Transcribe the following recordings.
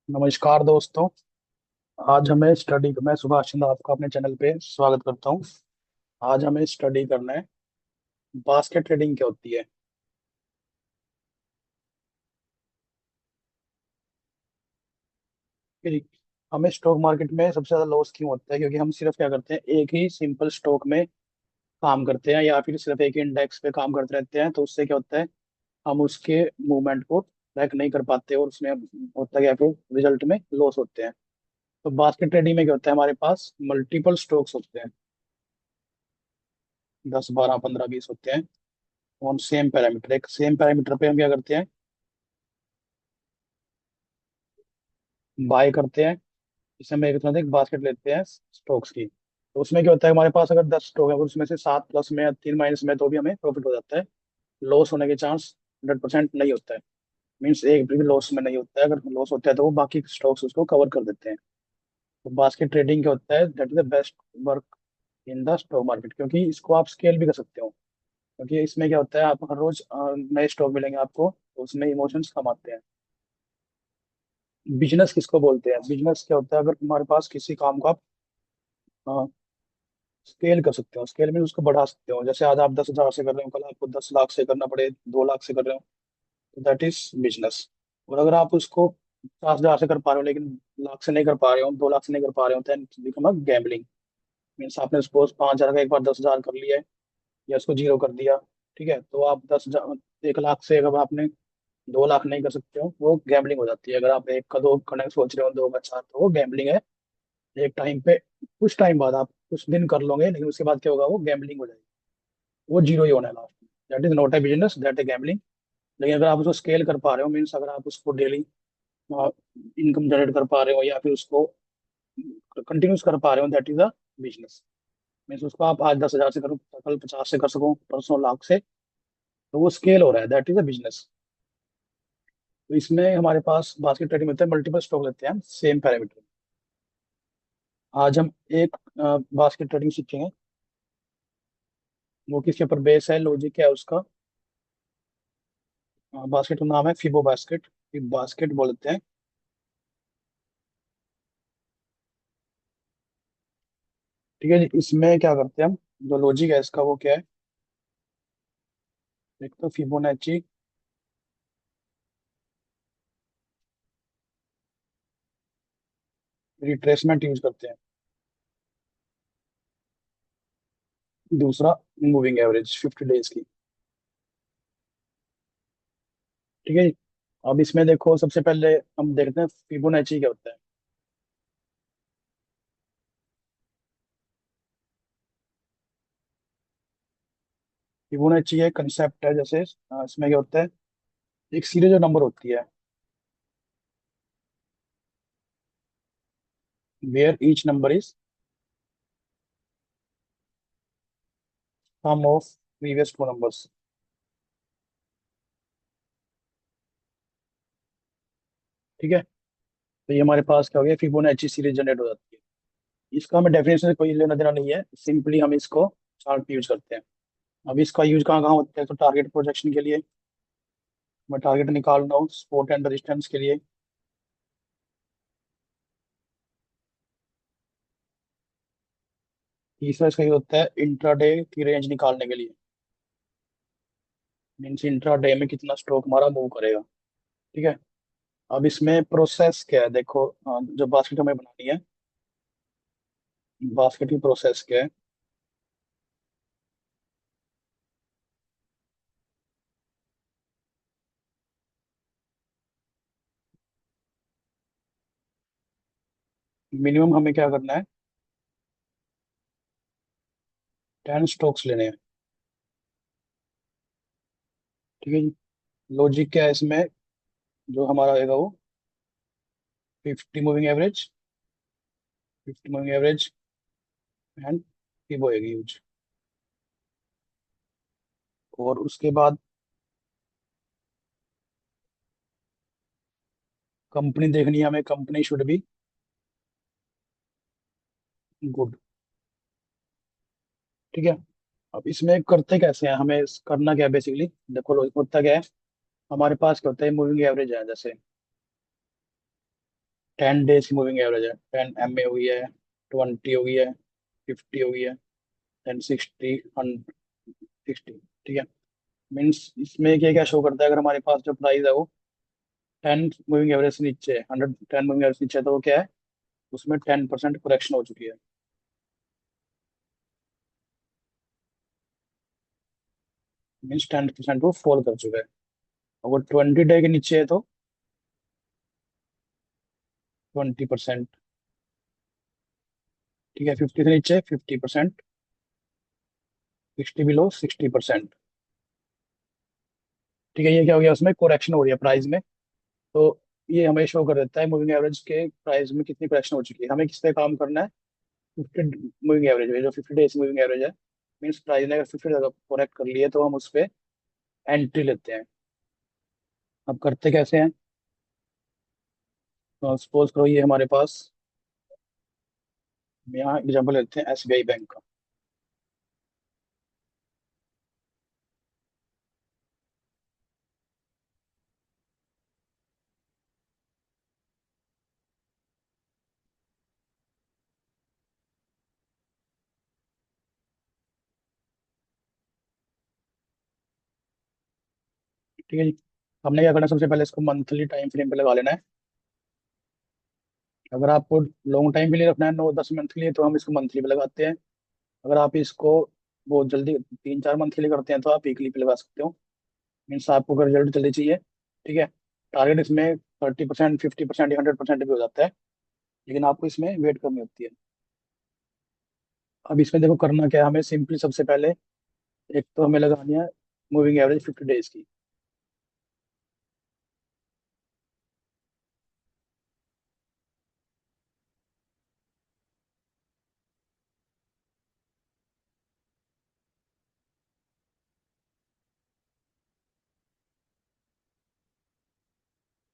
नमस्कार दोस्तों। आज हमें स्टडी मैं सुभाष चंद्र आपका अपने चैनल पे स्वागत करता हूँ। आज हमें स्टडी करना है बास्केट ट्रेडिंग क्या होती है। फिर हमें स्टॉक मार्केट में सबसे ज्यादा लॉस क्यों होता है, क्योंकि हम सिर्फ क्या करते हैं, एक ही सिंपल स्टॉक में काम करते हैं या फिर सिर्फ एक ही इंडेक्स पे काम करते रहते हैं। तो उससे क्या होता है, हम उसके मूवमेंट को ट्रैक नहीं कर पाते और उसमें होता क्या है, फिर रिजल्ट में लॉस होते हैं। तो बास्केट ट्रेडिंग में क्या होता है, हमारे पास मल्टीपल स्टॉक्स होते हैं, 10 12 15 20 होते हैं ऑन सेम पैरामीटर। एक सेम पैरामीटर पे हम क्या करते हैं, बाय करते हैं। इसमें हम एक बास्केट लेते हैं स्टॉक्स की। तो उसमें क्या होता है, हमारे पास अगर 10 स्टॉक है, अगर उसमें से 7 प्लस में या 3 माइनस में, तो भी हमें प्रॉफिट हो जाता है। लॉस होने के चांस 100% नहीं होता है। मीन्स एक भी लॉस में नहीं होता है। अगर लॉस होता है तो वो बाकी स्टॉक्स उसको कवर कर देते हैं। तो बास्केट ट्रेडिंग क्या होता है, that is the best work in the stock market, क्योंकि इसको आप स्केल भी कर सकते हो। क्योंकि इसमें क्या होता है, आप हर रोज नए स्टॉक मिलेंगे आपको, तो उसमें इमोशंस कम आते हैं। बिजनेस किसको बोलते हैं, बिजनेस क्या होता है, अगर तुम्हारे पास किसी काम को आप स्केल कर सकते हो। स्केल में उसको बढ़ा सकते हो। जैसे आज आप 10,000 से कर रहे हो, कल आपको 10 लाख से करना पड़े, 2 लाख से कर रहे हो, तो दैट इज बिजनेस। और अगर आप उसको 50,000 से कर पा रहे हो लेकिन लाख से नहीं कर पा रहे हो, 2 लाख से नहीं कर पा रहे हो, then become a gambling. Means आपने सपोज 5,000 का एक बार 10,000 कर लिया है, या उसको जीरो कर दिया। ठीक है, तो आप 10,000 1 लाख से अगर आपने 2 लाख नहीं कर सकते हो, वो गैम्बलिंग हो जाती है। अगर आप एक का दो करने का सोच रहे हो, दो का चार, तो वो गैम्बलिंग है। एक टाइम पे, कुछ टाइम बाद, आप कुछ दिन कर लोगे लेकिन उसके बाद क्या होगा, वो गैम्बलिंग हो जाएगी। वो जीरो ही होना है लास्ट में। That is not a business, that A gambling. लेकिन अगर आप उसको स्केल कर पा रहे हो, मीन्स अगर आप उसको डेली इनकम जनरेट कर पा रहे हो, या फिर उसको कंटिन्यूस कर पा रहे हो, that is a business. Means उसको आप आज 10,000 से करो, कल 50 से कर सको, परसों लाख से, तो वो स्केल हो रहा है, दैट इज अ बिजनेस। तो इसमें हमारे पास बास्केट ट्रेडिंग में होता है, मल्टीपल स्टॉक लेते हैं हम सेम पैरामीटर। आज हम एक बास्केट ट्रेडिंग सीखेंगे। वो किसके ऊपर बेस है, लॉजिक क्या है उसका। बास्केट का नाम है फिबो बास्केट, फिब बास्केट बोलते हैं। ठीक है जी, इसमें क्या करते हैं हम, जो लॉजिक है इसका वो क्या है, एक तो फिबोनाची रिट्रेसमेंट यूज करते हैं। दूसरा मूविंग एवरेज 50 डेज की। ठीक है जी। अब इसमें देखो, सबसे पहले हम देखते हैं फिबोनाची क्या होता है। फिबोनाची एक कंसेप्ट है। जैसे इसमें क्या होता है, एक सीरीज ऑफ नंबर होती है, where each number is sum of previous two numbers. ठीक है, तो ये हमारे पास क्या हो गया, फिबोनाची सीरीज जनरेट हो जाती है। इसका हमें डेफिनेशन से कोई लेना देना नहीं है, सिंपली हम इसको चार्ट यूज करते हैं। अब इसका यूज कहाँ कहाँ होता है, तो टारगेट प्रोजेक्शन के लिए, मैं टारगेट निकाल रहा हूँ, सपोर्ट एंड रेजिस्टेंस के लिए। तीसरा इसका यूज होता है इंट्राडे की रेंज निकालने के लिए। मीन्स इंट्राडे में कितना स्टॉक हमारा मूव करेगा। ठीक है, अब इसमें प्रोसेस क्या है, देखो जो बास्केट हमें बनानी है, बास्केट की प्रोसेस क्या है। मिनिमम हमें क्या करना है, 10 स्टॉक्स लेने हैं। ठीक है जी। लॉजिक क्या है इसमें, जो हमारा होगा वो 50 moving average, 50 moving average and fibo होगी यूज। और उसके बाद कंपनी देखनी है हमें, कंपनी शुड बी गुड। ठीक है, अब इसमें करते कैसे हैं, हमें करना क्या है बेसिकली, देखो होता क्या है, हमारे पास क्या होता है, मूविंग एवरेज है जैसे, 10 डेज की मूविंग एवरेज है। 10 MA हो गई है, 20 हो गई है, 50 हो गई है, 10, 60, 160। ठीक है। मीन्स इसमें क्या क्या शो करता है, अगर हमारे पास जो प्राइस है वो 10 मूविंग एवरेज से नीचे है, 110 मूविंग एवरेज नीचे है, तो वो क्या है, उसमें 10% करेक्शन हो चुकी है। मीन्स 10% वो फॉल कर चुका है। अगर 20 डे के नीचे है तो 20%। ठीक है, 50 से नीचे 50%, 60 बिलो 60%। ठीक है, ये क्या हो गया, उसमें कोरेक्शन हो रही है प्राइस में। तो ये हमें शो कर देता है मूविंग एवरेज के प्राइस में कितनी करेक्शन हो चुकी है। हमें किस पे काम करना है, 50 मूविंग एवरेज है, जो 50 डेज मूविंग एवरेज है। मीन्स प्राइस ने अगर 50 करेक्ट कर लिए तो हम उस पर एंट्री लेते हैं। अब करते कैसे हैं, तो सपोज करो ये हमारे पास, हम यहाँ एग्जाम्पल लेते हैं SBI बैंक का। ठीक है जी। हमने क्या करना है, सबसे पहले इसको मंथली टाइम फ्रेम पे लगा लेना है। अगर आपको लॉन्ग टाइम के लिए रखना है, 9-10 मंथ के लिए, तो हम इसको मंथली पे लगाते हैं। अगर आप इसको बहुत जल्दी 3-4 मंथ के लिए करते हैं तो आप वीकली पे लगा सकते हो। मीन्स आपको अगर रिजल्ट जल्दी चाहिए, ठीक है, टारगेट इसमें 30%, 50% या 100% भी हो जाता है, लेकिन आपको इसमें वेट करनी होती है। अब इसमें देखो करना क्या है, हमें सिंपली सबसे पहले एक तो हमें लगानी है मूविंग एवरेज 50 डेज की।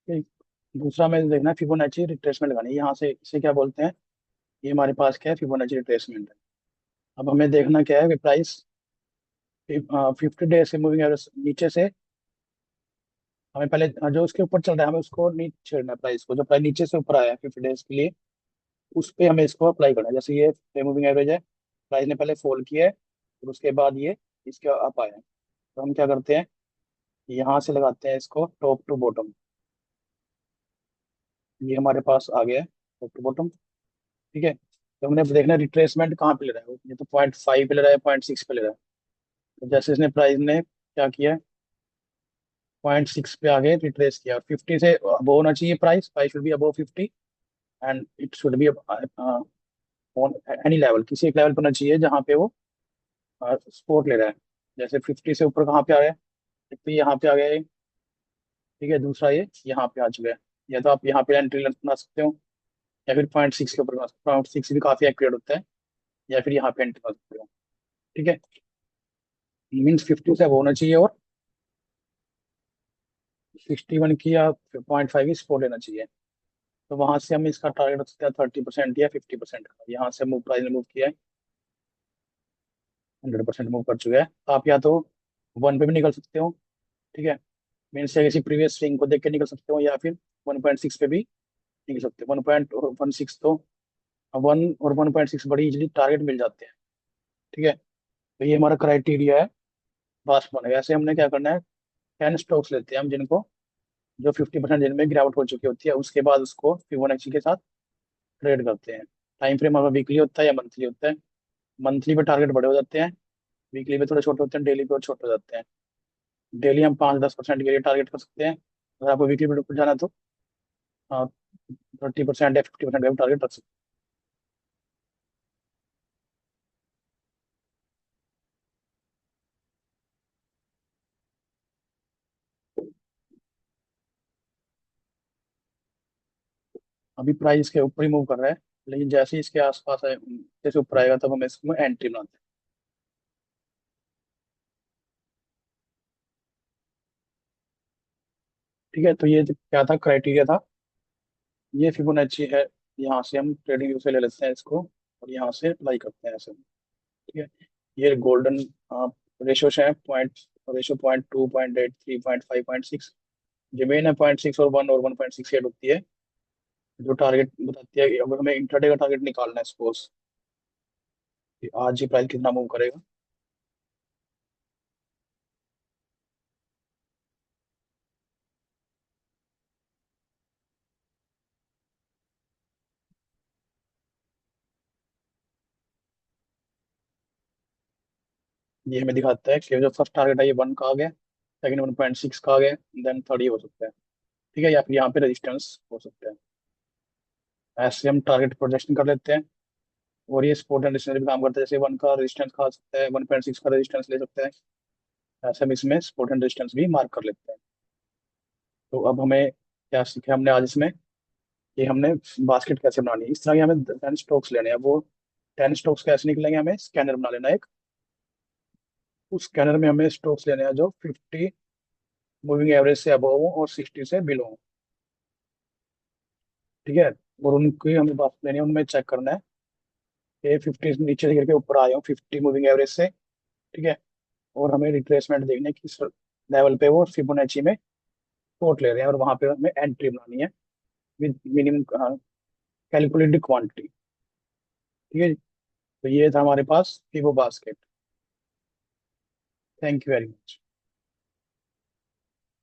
ठीक। दूसरा हमें देखना है फिबोनाची रिट्रेसमेंट लगानी है, यहाँ से इसे क्या बोलते हैं, ये हमारे पास क्या है, फिबोनाची रिट्रेसमेंट है। अब हमें देखना क्या है कि प्राइस 50 डेज के मूविंग एवरेज नीचे से, हमें पहले जो उसके ऊपर चल रहा है हमें उसको नहीं छेड़ना है, प्राइस को जो प्राइस नीचे से ऊपर आया है 50 डेज के लिए, उस पे हमें इसको अप्लाई करना है। जैसे ये मूविंग एवरेज है, प्राइस ने पहले फॉल किया है और उसके बाद ये इसके अप आया है, तो हम क्या करते हैं, यहाँ से लगाते हैं इसको टॉप टू बॉटम। ये हमारे पास आ गया है टॉप टू बॉटम। ठीक है, तो हमने देखना रिट्रेसमेंट कहाँ पे ले रहा है, ये तो 0.5 पे ले रहा है, 0.6 पे ले रहा है। तो जैसे इसने प्राइस ने क्या किया, 0.6 पे आगे रिट्रेस किया, 50 से अब होना चाहिए price, price should be above 50 and it should be on any level, किसी एक लेवल पर होना चाहिए जहाँ पे वो सपोर्ट ले रहा है। जैसे 50 से ऊपर कहाँ पे आ गया, एक तो यहाँ पे आ गया ये, ठीक है, दूसरा ये यहाँ पे आ चुका है। या तो आप यहाँ पे एंट्री बना सकते हो, या फिर 0.6 के ऊपर बना सकते हो, 0.6 भी काफी एक्यूरेट होता है, या फिर यहाँ पे एंट्री बना सकते हो। ठीक है, मीन्स 50 से अब होना चाहिए और 61 की या 0.5 की सपोर्ट लेना चाहिए। तो वहां से हम इसका टारगेट रख सकते हैं 30% या 50% का। यहाँ से मूव प्राइस ने मूव किया है, 100% मूव कर चुका है, तो आप या तो 1 पे भी निकल सकते हो, ठीक है, मीन्स या किसी प्रीवियस स्विंग को देख के निकल सकते हो, या फिर 1.6 पे भी निकल सकते हो। 1.16 तो 1 और 1.6 बड़ी इजीली टारगेट मिल जाते हैं। ठीक है, तो ये हमारा क्राइटेरिया है फास्ट बनेगा। ऐसे हमने क्या करना है, 10 स्टॉक्स लेते हैं हम जिनको, जो 50% जिनमें गिरावट हो चुकी होती है, उसके बाद उसको फिबोनाची के साथ ट्रेड करते हैं। टाइम फ्रेम हमारा वीकली होता है या मंथली होता है, मंथली पे टारगेट बड़े हो जाते हैं, वीकली पे थोड़े छोटे होते हैं, डेली पे और छोटे हो जाते हैं। डेली हम 5-10% के लिए टारगेट कर सकते हैं, अगर आपको वीकली पे जाना है तो 30% या 50% का भी टारगेट रख सकते हैं। अभी प्राइस के ऊपर ही मूव कर रहा है, लेकिन जैसे ही इसके आसपास है, जैसे ऊपर आएगा तब हम इसमें एंट्री बनाते हैं। ठीक है, तो ये जो क्या था क्राइटेरिया था, ये फिबोनाची है, यहाँ से हम ट्रेडिंग व्यू से ले लेते हैं इसको और यहाँ से अप्लाई करते हैं ऐसे। ठीक है, ये गोल्डन रेशो है, पॉइंट रेशो 0.2, 0.83, 0.5, 0.6, जो मेन है 0.6 और 1 और 1.68 होती है। जो टारगेट बताती है कि अगर हमें इंट्राडे का टारगेट निकालना है, सपोज आज ही प्राइस कितना मूव करेगा। ये हमें दिखाता है कि जो फर्स्ट टारगेट है ये 1 का आ गया, सेकंड 1.6 का आ गया, देन थर्ड ये हो सकता है। ठीक है, या फिर यहाँ पे रजिस्टेंस हो सकता है। ऐसे हम टारगेट प्रोजेक्शन कर लेते हैं। और ये सपोर्ट एंड रेजिस्टेंस भी काम करता है, जैसे 1 का रेजिस्टेंस खा सकता है, 1.6 का रेजिस्टेंस ले सकता है। ऐसे हम इसमें सपोर्ट एंड रेजिस्टेंस भी मार्क कर लेते हैं। तो अब हमें क्या सीखा हमने आज इसमें, कि हमने बास्केट कैसे बनानी है। इस तरह के हमें 10 स्टॉक्स लेने हैं। वो 10 स्टॉक्स कैसे निकलेंगे, हमें स्कैनर बना लेना है एक। उस स्कैनर में हमें स्टॉक्स लेने हैं जो 50 मूविंग एवरेज से अबव हो और 60 से बिलो हो। ठीक है, और उनकी हमें बात लेनी है, उनमें चेक करना है कि 50 से नीचे से गिर के ऊपर आए हो 50 मूविंग एवरेज से। ठीक है, और हमें रिट्रेसमेंट देखना है किस लेवल पे वो फिबोनाची में सपोर्ट ले रहे हैं, और वहां पे हमें एंट्री बनानी है विद मिनिमम कैलकुलेटेड क्वांटिटी। ठीक है जी? तो ये था हमारे पास fibo basket. Thank you very much.